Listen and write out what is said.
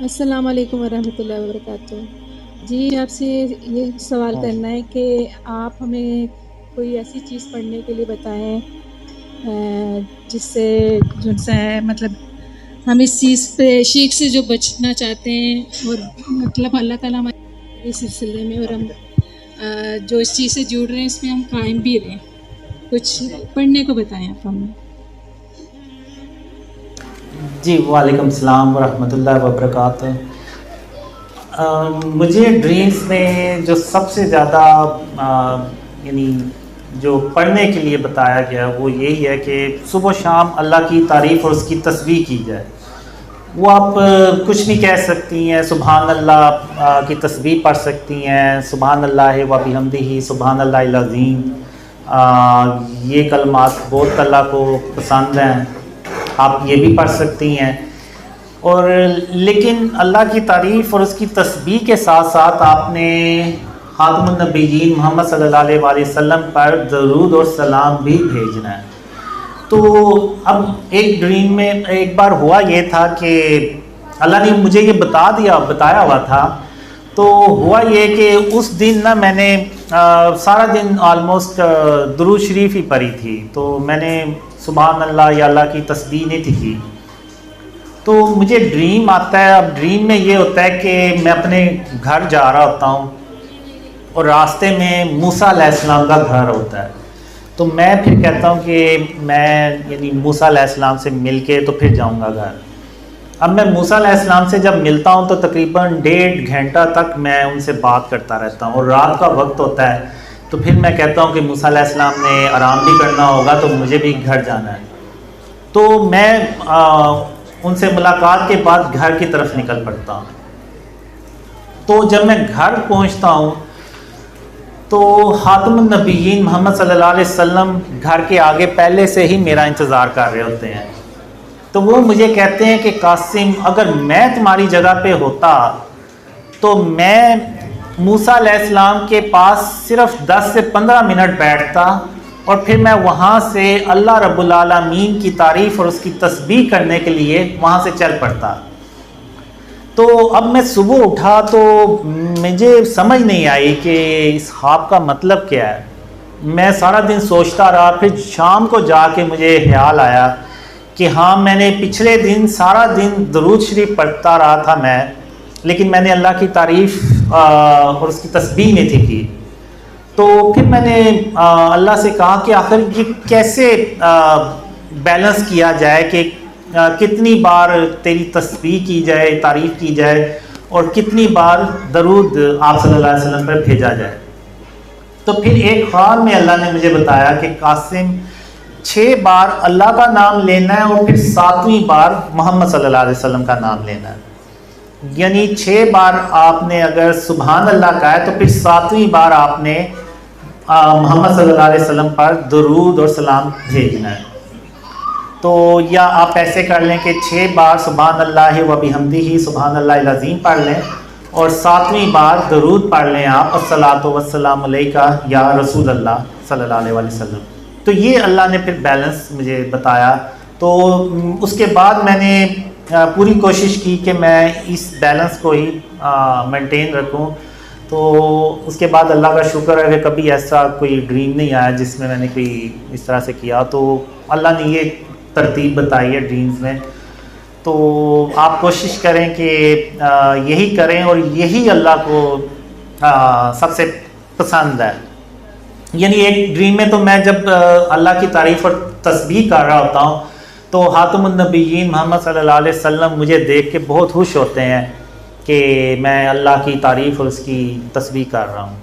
السلام علیکم ورحمۃ اللہ وبرکاتہ۔ جی آپ سے یہ سوال کرنا ہے کہ آپ ہمیں کوئی ایسی چیز پڑھنے کے لیے بتائیں جس سے مطلب ہم اس چیز پہ شرک سے جو بچنا چاہتے ہیں اور مطلب اللہ تعالیٰ ہمارے اس سلسلے میں اور ہم جو اس چیز سے جڑ رہے ہیں اس میں ہم قائم بھی رہیں، کچھ پڑھنے کو بتائیں آپ ہمیں۔ جی وعلیکم السلام ورحمۃ اللہ وبرکاتہ۔ مجھے ڈریمز میں جو سب سے زیادہ یعنی جو پڑھنے کے لیے بتایا گیا وہ یہی ہے کہ صبح و شام اللہ کی تعریف اور اس کی تسبیح کی جائے۔ وہ آپ کچھ بھی کہہ سکتی ہیں، سبحان اللہ کی تسبیح پڑھ سکتی ہیں، سبحان اللہ و بحمدہ، سبحان اللہ العظیم، یہ کلمات بہت اللہ کو پسند ہیں، آپ یہ بھی پڑھ سکتی ہیں۔ اور لیکن اللہ کی تعریف اور اس کی تسبیح کے ساتھ ساتھ آپ نے خاتم النبیین محمد صلی اللہ علیہ وآلہ وسلم پر درود اور سلام بھی بھیجنا ہے۔ تو اب ایک ڈریم میں ایک بار ہوا یہ تھا کہ اللہ نے مجھے یہ بتایا ہوا تھا، تو ہوا یہ کہ اس دن نا میں نے سارا دن آلموسٹ درود شریف ہی پڑھی تھی، تو میں نے سبحان اللہ یا اللہ کی تسبیح نہیں تھی کی۔ تو مجھے ڈریم آتا ہے، اب ڈریم میں یہ ہوتا ہے کہ میں اپنے گھر جا رہا ہوتا ہوں اور راستے میں موسیٰ علیہ السلام کا گھر ہوتا ہے، تو میں پھر کہتا ہوں کہ میں یعنی موسیٰ علیہ السلام سے مل کے تو پھر جاؤں گا گھر۔ اب میں موسیٰ علیہ السلام سے جب ملتا ہوں تو تقریباً 1.5 گھنٹہ تک میں ان سے بات کرتا رہتا ہوں، اور رات کا وقت ہوتا ہے، تو پھر میں کہتا ہوں کہ موسیٰ علیہ السلام نے آرام بھی کرنا ہوگا تو مجھے بھی گھر جانا ہے۔ تو میں ان سے ملاقات کے بعد گھر کی طرف نکل پڑتا ہوں۔ تو جب میں گھر پہنچتا ہوں تو خاتم النبیین محمد صلی اللہ علیہ وسلم گھر کے آگے پہلے سے ہی میرا انتظار کر رہے ہوتے ہیں۔ تو وہ مجھے کہتے ہیں کہ قاسم، اگر میں تمہاری جگہ پہ ہوتا تو میں موسیٰ علیہ السلام کے پاس صرف 10 سے 15 منٹ بیٹھتا اور پھر میں وہاں سے اللہ رب العالمین کی تعریف اور اس کی تسبیح کرنے کے لیے وہاں سے چل پڑتا۔ تو اب میں صبح اٹھا تو مجھے سمجھ نہیں آئی کہ اس خواب کا مطلب کیا ہے۔ میں سارا دن سوچتا رہا، پھر شام کو جا کے مجھے خیال آیا کہ ہاں میں نے پچھلے دن سارا دن درود شریف پڑھتا رہا تھا میں، لیکن میں نے اللہ کی تعریف اور اس کی تسبیح نہیں تھی کی۔ تو پھر میں نے اللہ سے کہا کہ آخر یہ کیسے بیلنس کیا جائے کہ کتنی بار تیری تسبیح کی جائے، تعریف کی جائے، اور کتنی بار درود آپ صلی اللہ علیہ وسلم پر بھیجا جائے۔ تو پھر ایک خواب میں اللہ نے مجھے بتایا کہ قاسم 6 بار اللہ کا نام لینا ہے اور پھر 7ویں بار محمد صلی اللہ علیہ وسلم کا نام لینا ہے۔ یعنی 6 بار آپ نے اگر سبحان اللہ کہا ہے تو پھر 7ویں بار آپ نے محمد صلی اللہ علیہ وسلم پر درود اور سلام بھیجنا ہے۔ تو یا آپ ایسے کر لیں کہ 6 بار سبحان اللہ و بحمدہ سبحان اللہ العظیم پڑھ لیں اور 7ویں بار درود پڑھ لیں آپ، الصلاۃ والسلام علیکہ یا رسول اللہ صلی اللہ علیہ وسلم۔ تو یہ اللہ نے پھر بیلنس مجھے بتایا۔ تو اس کے بعد میں نے پوری کوشش کی کہ میں اس بیلنس کو ہی مینٹین رکھوں۔ تو اس کے بعد اللہ کا شکر ہے کہ کبھی ایسا کوئی ڈریم نہیں آیا جس میں نے کوئی اس طرح سے کیا۔ تو اللہ نے یہ ترتیب بتائی ہے ڈریمز میں، تو آپ کوشش کریں کہ یہی کریں، اور یہی اللہ کو سب سے پسند ہے۔ یعنی ایک ڈریم میں تو میں جب اللہ کی تعریف اور تسبیح کر رہا ہوتا ہوں تو خاتم النبیین محمد صلی اللہ علیہ وسلم مجھے دیکھ کے بہت خوش ہوتے ہیں کہ میں اللہ کی تعریف اور اس کی تسبیح کر رہا ہوں۔